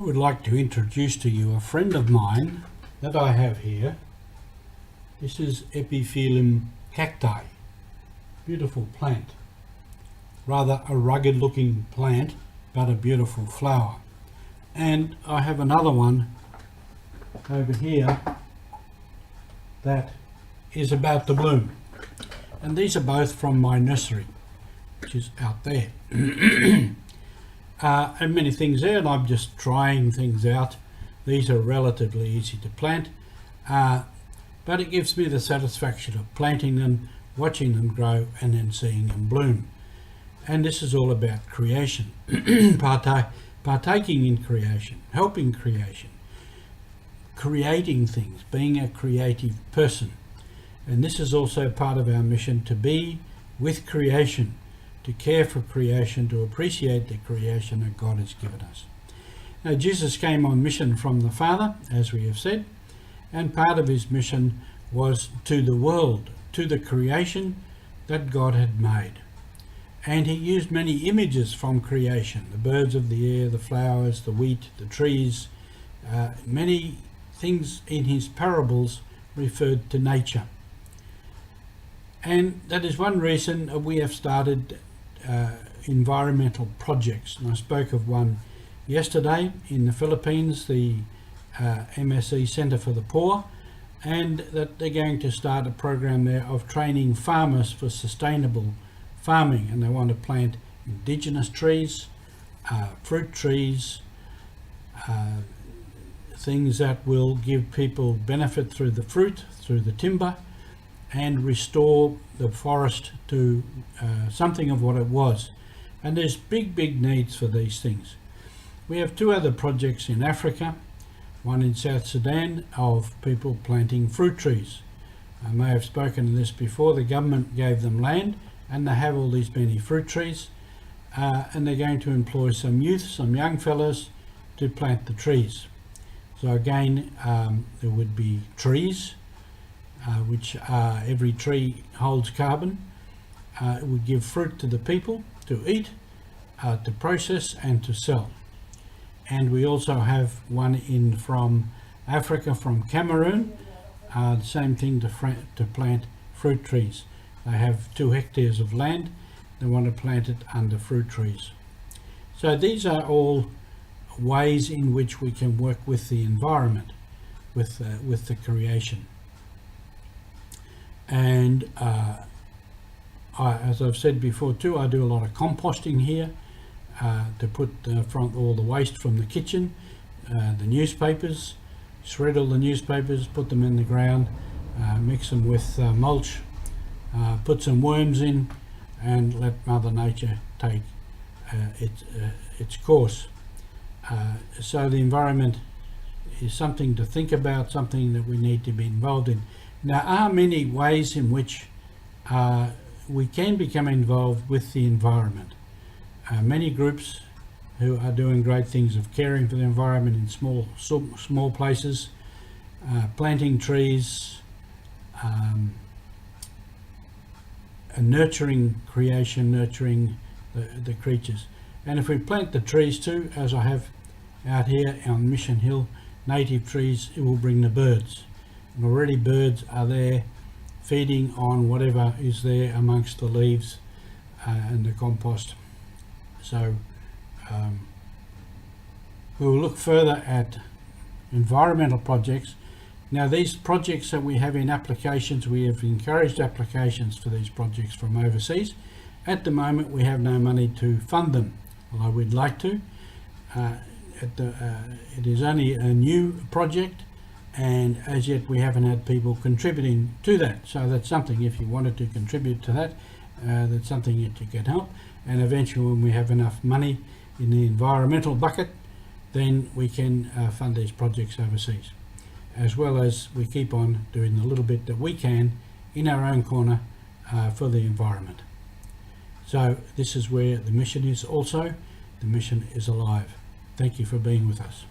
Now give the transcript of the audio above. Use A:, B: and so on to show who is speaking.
A: I would like to introduce to you a friend of mine that I have here. This is Epiphyllum cacti. Beautiful plant. Rather a rugged looking plant, but a beautiful flower. And I have another one over here that is about to bloom. And these are both from my nursery, which is out there. And many things there, and I'm just trying things out. These are relatively easy to plant, but it gives me the satisfaction of planting them, watching them grow, and then seeing them bloom. And this is all about creation, partaking in creation, helping creation, creating things, being a creative person. And this is also part of our mission, to be with creation, to care for creation, to appreciate the creation that God has given us. Now, Jesus came on mission from the Father, as we have said, and part of his mission was to the world, to the creation that God had made. And he used many images from creation, the birds of the air, the flowers, the wheat, the trees. Many things in his parables referred to nature. And that is one reason we have started environmental projects. And I spoke of one yesterday in the Philippines, the MSE Centre for the Poor, and that they're going to start a program there of training farmers for sustainable farming, and they want to plant indigenous trees, fruit trees, things that will give people benefit through the fruit, through the timber, and restore the forest to something of what it was. And there's big needs for these things. We have two other projects in Africa, one in South Sudan, of people planting fruit trees. I may have spoken of this before. The government gave them land, and they have all these many fruit trees, and they're going to employ some youth, some young fellows, to plant the trees. So again, there would be trees, which every tree holds carbon. It would give fruit to the people to eat, to process, and to sell. And we also have one in from Africa, from Cameroon, the same thing, to plant fruit trees. They have 2 hectares of land. They want to plant it under fruit trees. So these are all ways in which we can work with the environment, with the creation. And as I've said before too, I do a lot of composting here, to put from all the waste from the kitchen, the newspapers, shred all the newspapers, put them in the ground, mix them with mulch, put some worms in, and let Mother Nature take its course. So the environment is something to think about, something that we need to be involved in. There are many ways in which we can become involved with the environment. Many groups who are doing great things of caring for the environment in small places, planting trees, and nurturing creation, nurturing the creatures. And if we plant the trees too, as I have out here on Mission Hill, native trees, it will bring the birds. And already birds are there feeding on whatever is there amongst the leaves and the compost. So we will look further at environmental projects. Now, these projects that we have in applications, we have encouraged applications for these projects from overseas. At the moment, we have no money to fund them, although we'd like to. It is only a new project, and as yet we haven't had people contributing to that. So that's something, if you wanted to contribute to that, that's something that you can help. And eventually, when we have enough money in the environmental bucket, then we can fund these projects overseas, as well as we keep on doing the little bit that we can in our own corner for the environment. So this is where the mission is also. The mission is alive. Thank you for being with us.